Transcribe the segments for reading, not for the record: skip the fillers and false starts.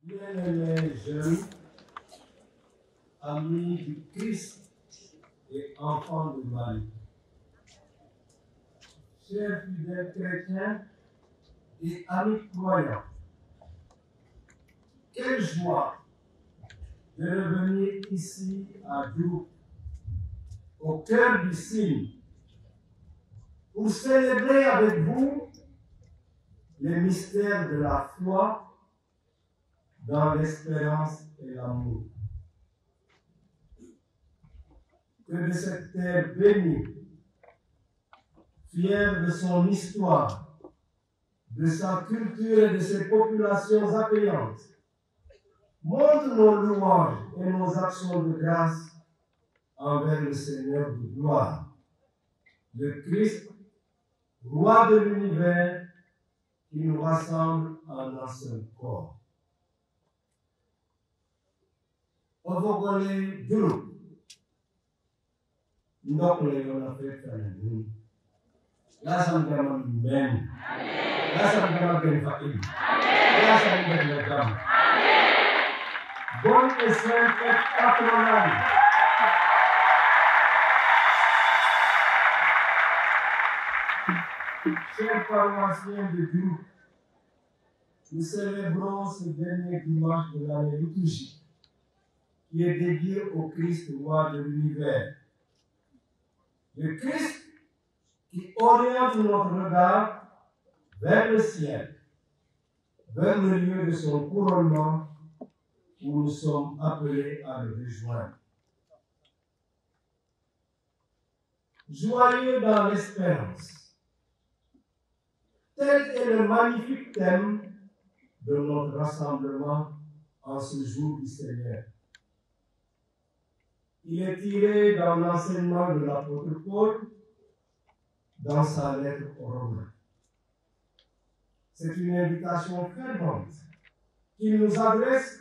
Bien-aimés jeunes, amis du Christ et enfants de Marie, chers fidèles chrétiens et amis croyants, quelle joie de revenir ici à Diou, au cœur du signe, pour célébrer avec vous les mystères de la foi dans l'espérance et l'amour. Que de cette terre bénie, fière de son histoire, de sa culture et de ses populations accueillantes, montre nos louanges et nos actions de grâce envers le Seigneur de gloire, le Christ, roi de l'univers, qui nous rassemble en un seul corps. Ovogole Dulu, ndokle yona feta na Dulu. Lasam kama men. Lasam kama ben fakim. Lasam ben lagam. Bonne et sainte fête patronale. Chers paroissiens de Dulu, nous célébrons ce dernier dimanche de l'année liturgique qui est dédié au Christ, roi de l'univers. Le Christ qui oriente notre regard vers le ciel, vers le lieu de son couronnement où nous sommes appelés à le rejoindre. Joyeux dans l'espérance, tel est le magnifique thème de notre rassemblement en ce jour du Seigneur. Il est tiré dans l'enseignement de l'apôtre Paul dans sa lettre aux Romains. C'est une invitation fervente qu'il nous adresse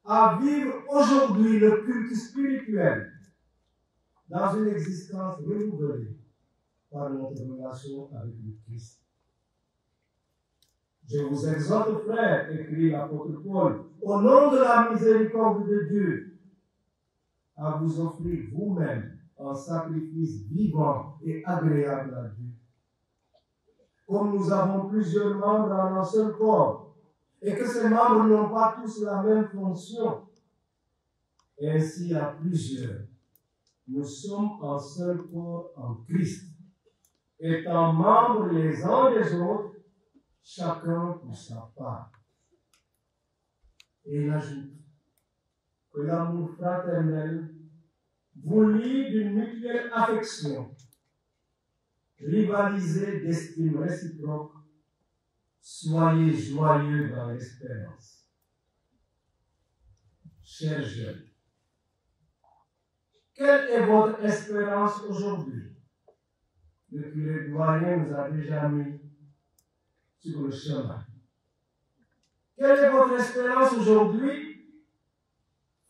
à vivre aujourd'hui le culte spirituel dans une existence renouvelée par notre relation avec le Christ. Je vous exhorte, frères, écrit l'apôtre Paul, au nom de la miséricorde de Dieu, à vous offrir vous-même un sacrifice vivant et agréable à Dieu. Comme nous avons plusieurs membres en un seul corps, et que ces membres n'ont pas tous la même fonction, ainsi à plusieurs, nous sommes un seul corps en Christ, étant membres les uns des autres, chacun pour sa part. Et il ajoute que l'amour fraternel vous lie d'une mutuelle affection, rivalisez d'estime réciproque, soyez joyeux dans l'espérance. Chers jeunes, quelle est votre espérance aujourd'hui? Le curé doyen nous a déjà mis sur le chemin. Quelle est votre espérance aujourd'hui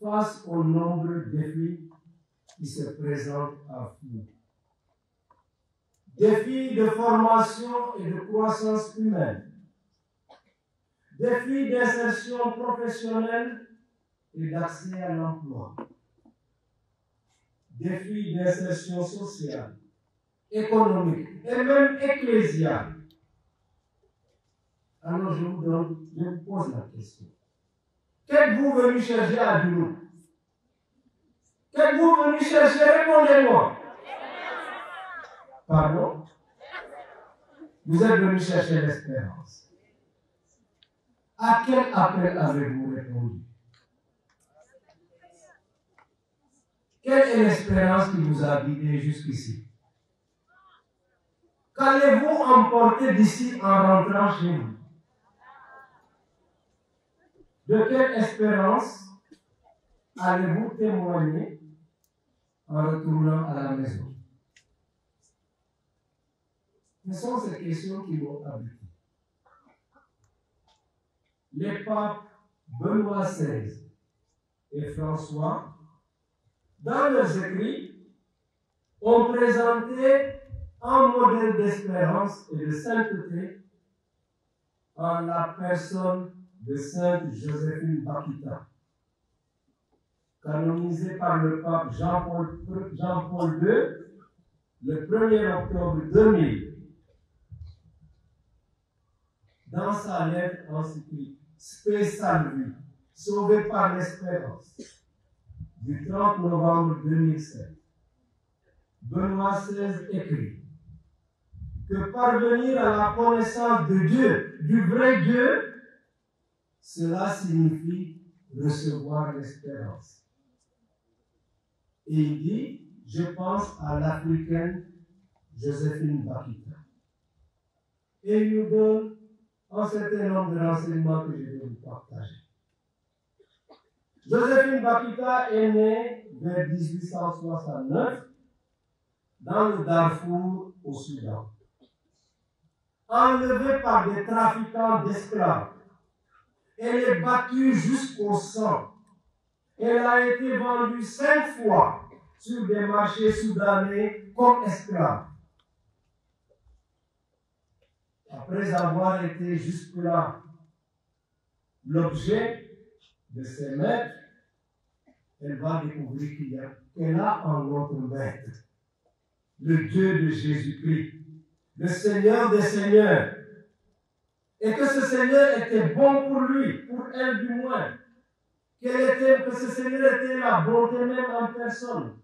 face aux nombreux défis qui se présentent à vous? Défis de formation et de croissance humaine, défis d'insertion professionnelle et d'accès à l'emploi, défis d'insertion sociale, économique et même ecclésiale. Alors je vous pose la question. Qu'êtes-vous venu chercher à Dulu? Qu'êtes-vous venu chercher? Répondez-moi. Pardon? Vous êtes venu chercher l'espérance. À quel appel avez-vous répondu? Quelle est l'espérance qui vous a guidé jusqu'ici? Qu'allez-vous emporter d'ici en rentrant chez vous? De quelle espérance allez-vous témoigner en retournant à la maison? Ce sont ces questions qui m'ont habité. Les papes Benoît XVI et François, dans leurs écrits, ont présenté un modèle d'espérance et de sainteté en la personne de Sainte Joséphine Bakhita, canonisée par le pape Jean-Paul II le 1er octobre 2000. Dans sa lettre encyclique Spe Salvi, sauvée par l'espérance, du 30 novembre 2007, Benoît XVI écrit que parvenir à la connaissance de Dieu, du vrai Dieu, cela signifie recevoir l'espérance. Et il dit, je pense à l'Africaine Joséphine Bakhita. Et il nous donne un certain nombre de renseignements que je vais vous partager. Joséphine Bakhita est née vers 1869 dans le Darfour au Soudan. Enlevée par des trafiquants d'esclaves, elle est battue jusqu'au sang. Elle a été vendue 5 fois sur des marchés soudanais comme esclave. Après avoir été jusque-là l'objet de ses maîtres, elle va découvrir qu'elle a un autre maître, le Dieu de Jésus-Christ, le Seigneur des Seigneurs, et que ce Seigneur était bon pour lui, pour elle du moins, que ce Seigneur était la bonté même en personne.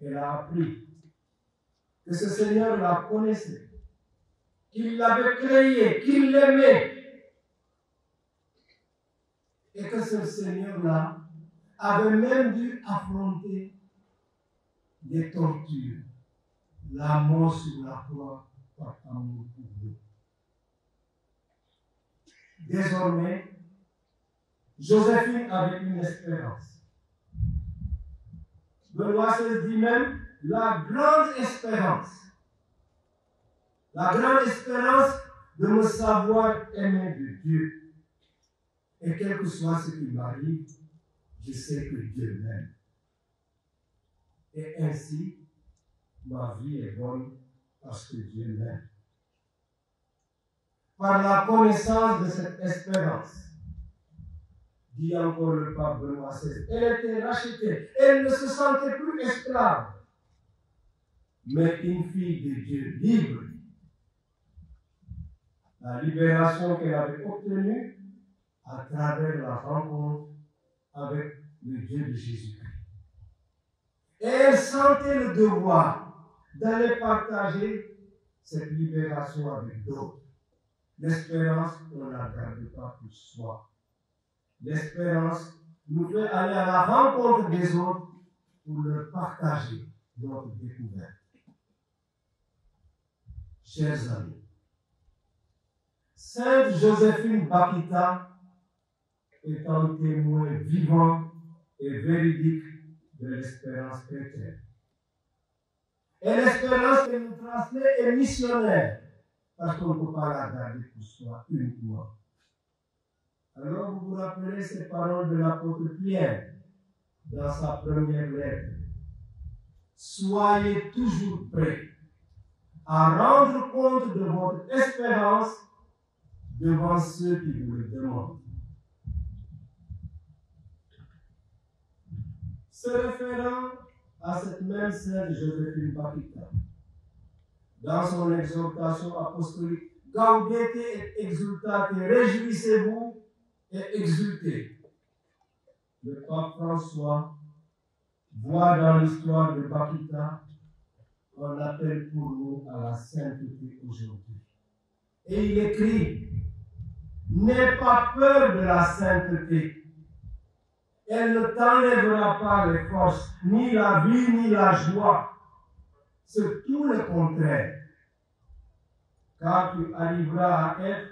Elle a appris que ce Seigneur la connaissait, qu'il l'avait créée, qu'il l'aimait, et que ce Seigneur-là avait même dû affronter des tortures, la mort sur la croix par amour pour nous. Désormais, Joséphine avait une espérance. Benoît XVI dit même la grande espérance. La grande espérance de me savoir aimé de Dieu. Et quel que soit ce qui m'arrive, je sais que Dieu m'aime. Et ainsi, ma vie est bonne parce que Dieu m'aime. Par la connaissance de cette espérance, dit encore le pape Benoît XVI, elle était rachetée, elle ne se sentait plus esclave, mais une fille de Dieu libre. La libération qu'elle avait obtenue à travers la rencontre avec le Dieu de Jésus-Christ. Et elle sentait le devoir d'aller partager cette libération avec d'autres. L'espérance, on ne la garde pas pour soi. L'espérance nous fait aller à la rencontre des autres pour leur partager notre découverte. Chers amis, Sainte Joséphine Bakhita est un témoin vivant et véridique de l'espérance chrétienne. Et l'espérance qu'elle nous transmet est missionnaire, parce qu'on ne peut pas la garder pour soi uniquement. Alors vous vous rappelez ces paroles de l'apôtre Pierre dans sa première lettre. Soyez toujours prêts à rendre compte de votre espérance devant ceux qui vous le demandent. Se référant à cette même sainte Joséphine Bakhita, dans son exhortation apostolique, Gaudete et exultate, réjouissez-vous et exultez. Le pape François voit dans l'histoire de Bakhita un appel pour nous à la sainteté aujourd'hui. Et il écrit, n'aie pas peur de la sainteté. Elle ne t'enlèvera pas les forces, ni la vie, ni la joie. C'est tout le contraire. Car tu arriveras à être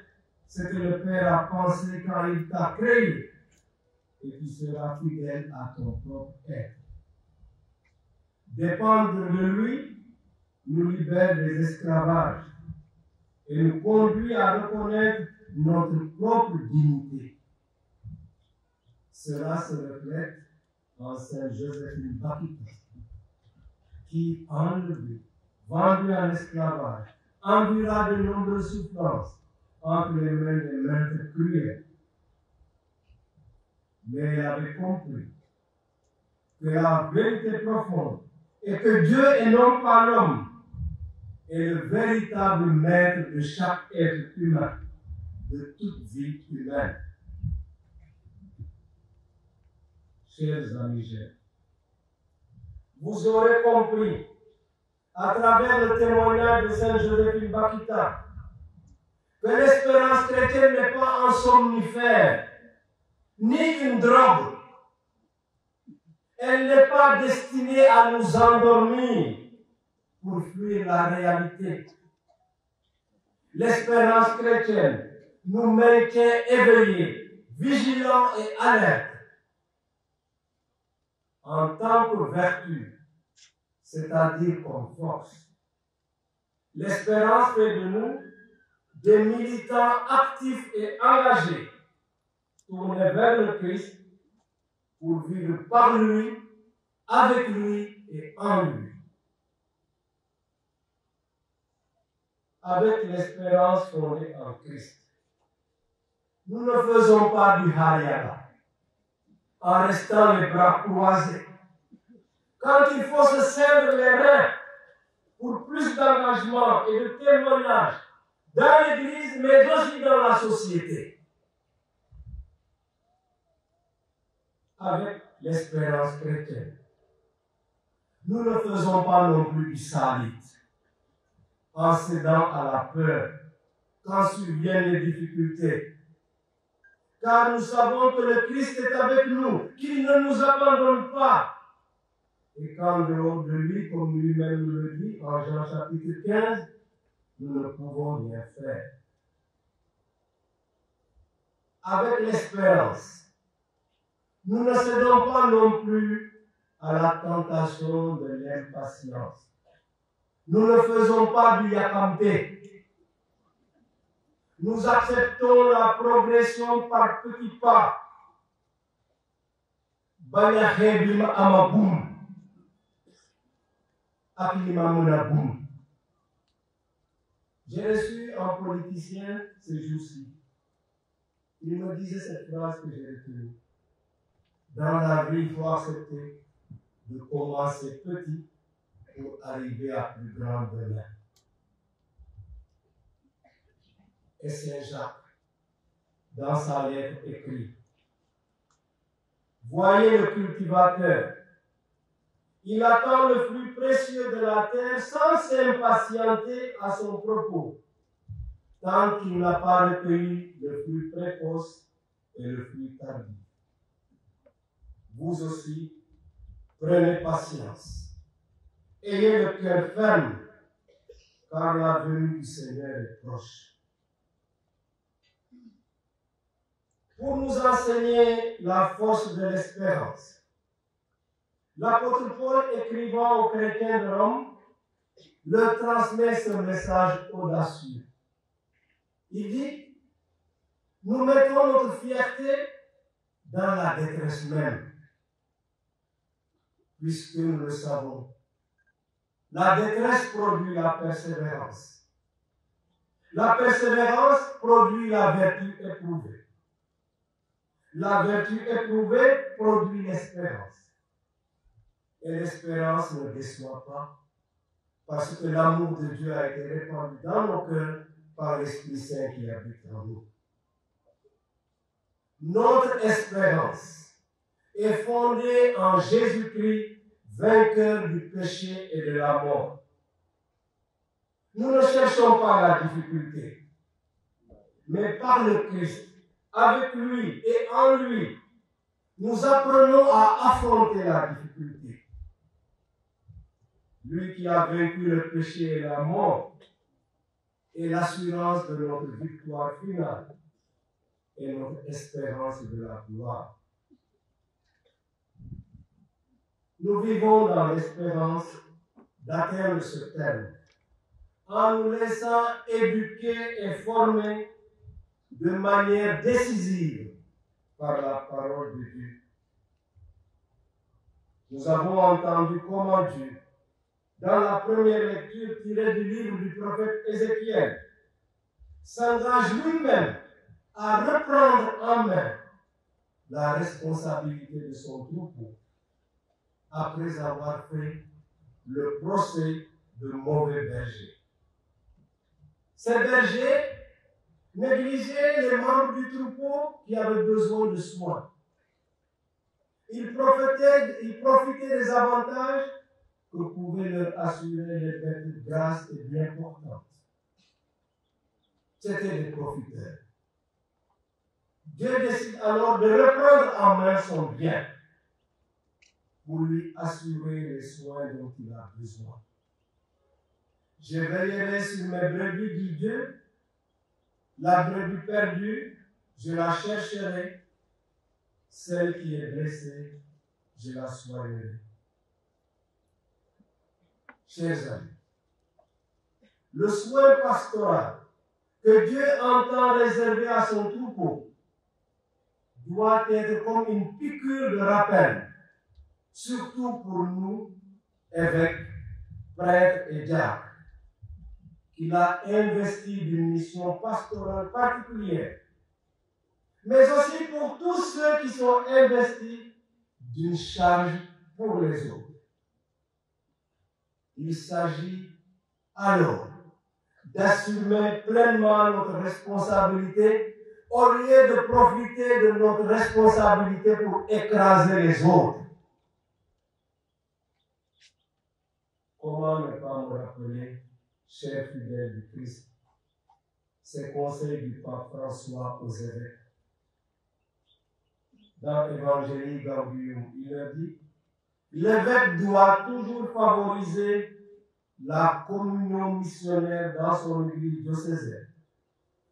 ce que le Père a pensé quand il t'a créé. Et tu seras fidèle à ton propre être. Dépendre de lui nous libère des esclavages et nous conduit à reconnaître notre propre dignité. Cela se reflète en Sainte Joséphine Bakhita, qui, enlevée, vendue en esclavage, endura de nombreuses souffrances, entre les mains des maîtres cruels. Mais il avait compris que la vérité profonde est que Dieu et non pas l'homme est le véritable maître de chaque être humain, de toute vie humaine. Chers amis chers, vous aurez compris à travers le témoignage de Saint Joséphine Bakita que l'espérance chrétienne n'est pas un somnifère, ni une drogue. Elle n'est pas destinée à nous endormir pour fuir la réalité. L'espérance chrétienne nous maintient éveillés, vigilants et alertes en tant que vertu, c'est-à-dire comme force. L'espérance fait de nous des militants actifs et engagés, tournés vers le Christ pour vivre par lui, avec lui et en lui. Avec l'espérance fondée en Christ, nous ne faisons pas du hariyaga en restant les bras croisés. Quand il faut se serrer les reins pour plus d'engagement et de témoignage dans l'Église, mais aussi dans la société. Avec l'espérance chrétienne, nous ne faisons pas non plus du salit en cédant à la peur quand surviennent les difficultés. Car nous savons que le Christ est avec nous, qu'il ne nous abandonne pas. Et qu'en dehors de lui, comme lui-même nous le dit en Jean chapitre 15, nous ne pouvons rien faire. Avec l'espérance, nous ne cédons pas non plus à la tentation de l'impatience. Nous ne faisons pas du yakampe. Nous acceptons la progression par petits pas. Banyahebima amaboum. Akilimamunaboum. J'ai reçu un politicien ce jour-ci. Il me disait cette phrase que j'ai retenue. Dans la vie, il faut accepter de commencer petit pour arriver à plus grand demain. Et Saint Jacques, dans sa lettre, écrit: voyez le cultivateur, il attend le fruit précieux de la terre sans s'impatienter à son propos, tant qu'il n'a pas recueilli le fruit précoce et le fruit tardif. Vous aussi, prenez patience. Ayez le cœur ferme, car la venue du Seigneur est proche. Pour nous enseigner la force de l'espérance, l'apôtre Paul, écrivant aux chrétiens de Rome, leur transmet ce message audacieux. Il dit: nous mettons notre fierté dans la détresse même, puisque nous le savons. La détresse produit la persévérance. La persévérance produit la vertu éprouvée. La vertu éprouvée produit l'espérance. Et l'espérance ne déçoit pas, parce que l'amour de Dieu a été répandu dans nos cœurs par l'Esprit Saint qui habite en nous. Notre espérance est fondée en Jésus-Christ, vainqueur du péché et de la mort. Nous ne cherchons pas la difficulté, mais par le Christ, avec lui et en lui, nous apprenons à affronter la difficulté. Lui qui a vaincu le péché et la mort est l'assurance de notre victoire finale et notre espérance de la gloire. Nous vivons dans l'espérance d'atteindre ce terme en nous laissant éduquer et former de manière décisive par la parole de Dieu. Nous avons entendu comment Dieu, dans la première lecture tirée du livre du prophète Ézéchiel, s'engage lui-même à reprendre en main la responsabilité de son troupeau après avoir fait le procès de mauvais bergers. Ces bergers négligeaient les membres du troupeau qui avaient besoin de soins. Ils profitaient des avantages que pouvaient leur assurer les bêtes grasses et bien portantes. C'étaient des profiteurs. Dieu décide alors de reprendre en main son bien pour lui assurer les soins dont il a besoin. Je veillerai sur mes brebis, dit Dieu. La brebis perdue, je la chercherai. Celle qui est blessée, je la soignerai. Chers amis, le soin pastoral que Dieu entend réserver à son troupeau doit être comme une piqûre de rappel, surtout pour nous, évêques, prêtres et diacres, qu'il a investi d'une mission pastorale particulière, mais aussi pour tous ceux qui sont investis d'une charge pour les autres. Il s'agit alors d'assumer pleinement notre responsabilité au lieu de profiter de notre responsabilité pour écraser les autres. Comment ne pas me rappeler, chers fidèles du Christ, ces conseils du pape François aux évêques. Dans l'Évangile Gaudium, il leur dit: l'évêque doit toujours favoriser la communion missionnaire dans son église diocésaine,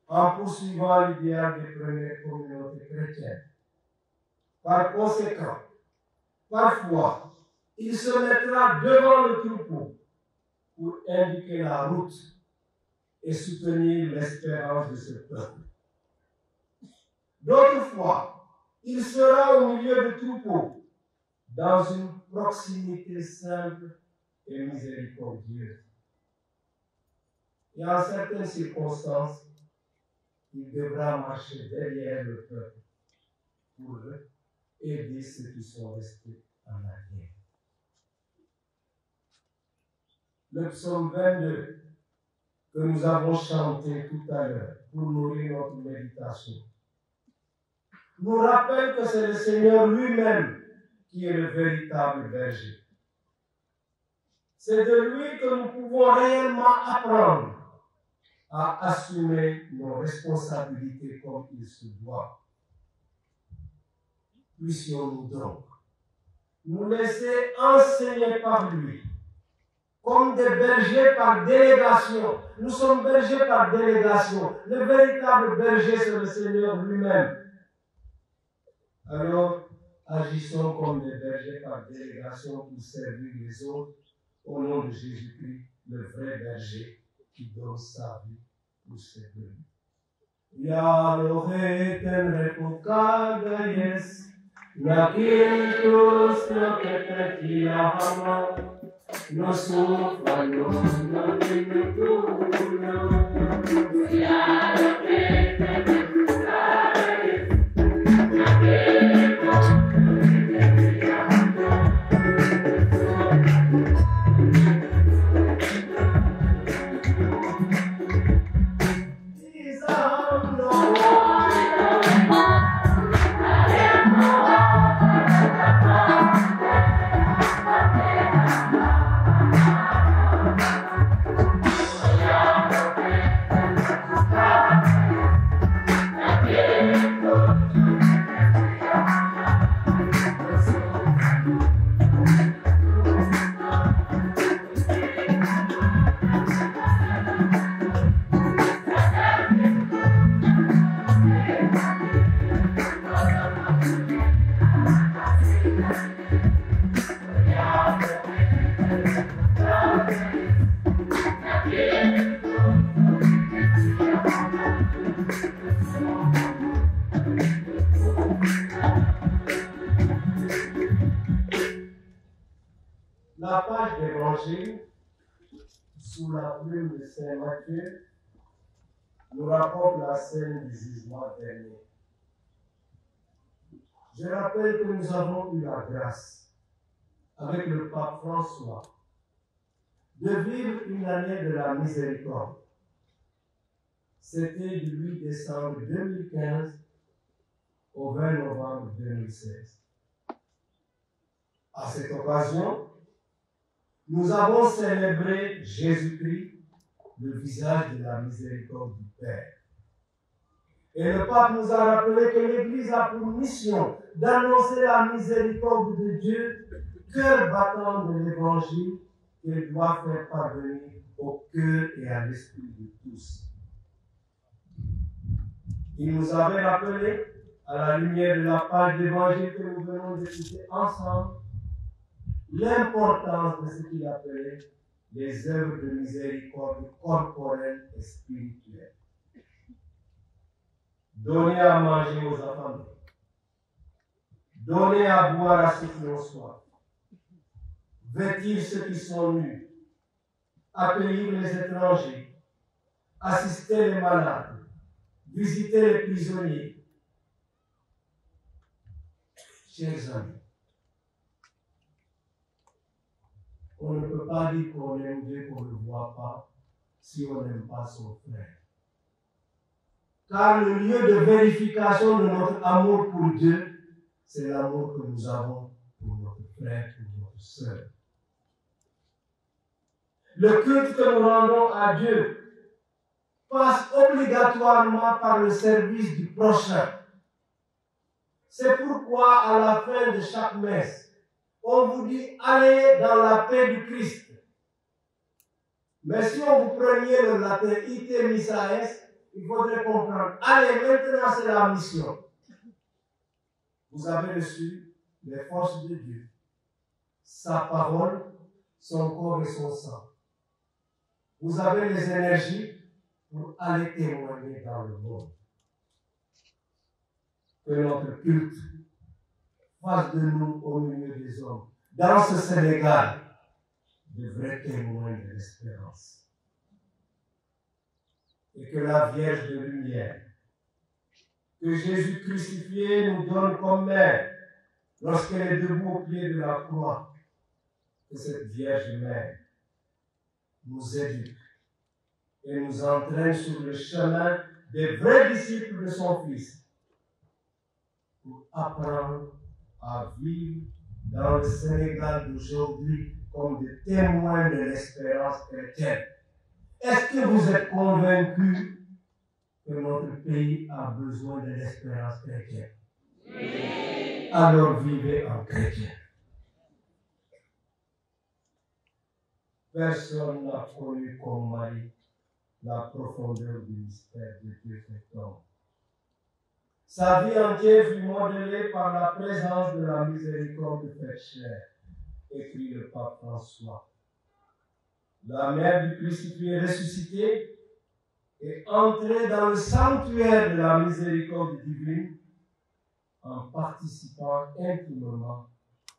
en poursuivant l'idéal des premières communautés chrétiennes. Par conséquent, parfois, il se mettra devant le troupeau pour indiquer la route et soutenir l'espérance de ce peuple. D'autres fois, il sera au milieu du troupeau, dans une proximité simple et miséricordieuse. Et en certaines circonstances, il devra marcher derrière le peuple pour aider ceux qui sont restés en arrière. Le psaume 22 que nous avons chanté tout à l'heure pour nourrir notre méditation nous rappelle que c'est le Seigneur lui-même qui est le véritable berger. C'est de lui que nous pouvons réellement apprendre à assumer nos responsabilités comme il se doit. Puissions-nous donc nous laisser enseigner par lui, comme des bergers par délégation. Nous sommes bergers par délégation. Le véritable berger, c'est le Seigneur lui-même. Alors, agissons comme des bergers par délégation pour servir les autres, au nom de Jésus-Christ, le vrai berger qui donne sa vie pour ses brebis. Yahweh refocada yes, naquillos no que te ama, no sufra, no tiene tu Yahweh refocada yes, naquillos La page d'Évangile, sous la plume de Saint Matthieu, nous rapporte la scène du jugement dernier. Je rappelle que nous avons eu la grâce, avec le pape François, de vivre une année de la miséricorde. C'était du 8 décembre 2015 au 20 novembre 2016. À cette occasion, nous avons célébré Jésus-Christ, le visage de la miséricorde du Père. Et le pape nous a rappelé que l'Église a pour mission d'annoncer la miséricorde de Dieu, cœur battant de l'Évangile, qu'elle doit faire parvenir au cœur et à l'esprit de tous. Il nous avait rappelé, à la lumière de la page d'Évangile que nous venons d'écouter ensemble, l'importance de ce qu'il appelait les œuvres de miséricorde corporelle et spirituelle. Donner à manger aux affamés, donner à boire à ceux qui ont soif, vêtir ceux qui sont nus, accueillir les étrangers, assister les malades, visiter les prisonniers. Chers amis, on ne peut pas dire qu'on aime Dieu qu'on ne le voit pas si on n'aime pas son frère. Car le lieu de vérification de notre amour pour Dieu, c'est l'amour que nous avons pour notre frère, pour notre sœur. Le culte que nous rendons à Dieu passe obligatoirement par le service du prochain. C'est pourquoi, à la fin de chaque messe, on vous dit « Allez dans la paix du Christ ». Mais si on vous preniez le latin « Ite missa est », il faudrait comprendre « Allez, maintenant c'est la mission ». Vous avez reçu les forces de Dieu, sa parole, son corps et son sang. Vous avez les énergies pour aller témoigner dans le monde. Que notre culte fasse de nous au milieu des hommes, dans ce Sénégal, de vrais témoins de l'espérance. Et que la Vierge de lumière, que Jésus crucifié nous donne comme mère, lorsqu'elle est debout au pied de la croix, que cette Vierge mère nous éduque et nous entraîne sur le chemin des vrais disciples de son Fils, pour apprendre à vivre dans le Sénégal d'aujourd'hui comme des témoins de l'espérance chrétienne. Est-ce que vous êtes convaincus que notre pays a besoin de l'espérance chrétienne? Oui. Alors vivez en chrétien. Personne n'a connu comme Marie la profondeur du mystère de Dieu fait homme. Sa vie entière fut modelée par la présence de la miséricorde faite chair, écrit le pape François. La mère du crucifié ressuscité est entrée dans le sanctuaire de la miséricorde divine en participant intimement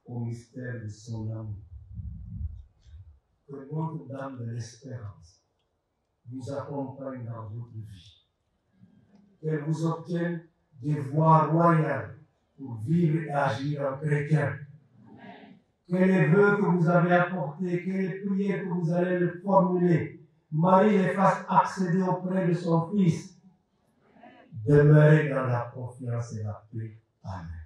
au mystère de son amour. Que Notre-Dame de l'Espérance vous accompagne dans votre vie. Qu'elle vous obtienne des voies royales pour vivre et agir en chrétien. Que les vœux que vous avez apportés, que les prières que vous allez le formuler, Marie les fasse accéder auprès de son Fils. Demeurez dans la confiance et la paix. Amen.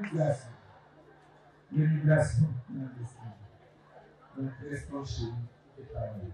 l'immigration. L'immigration dans l'esprit. Donc, restons chez nous et travaillons.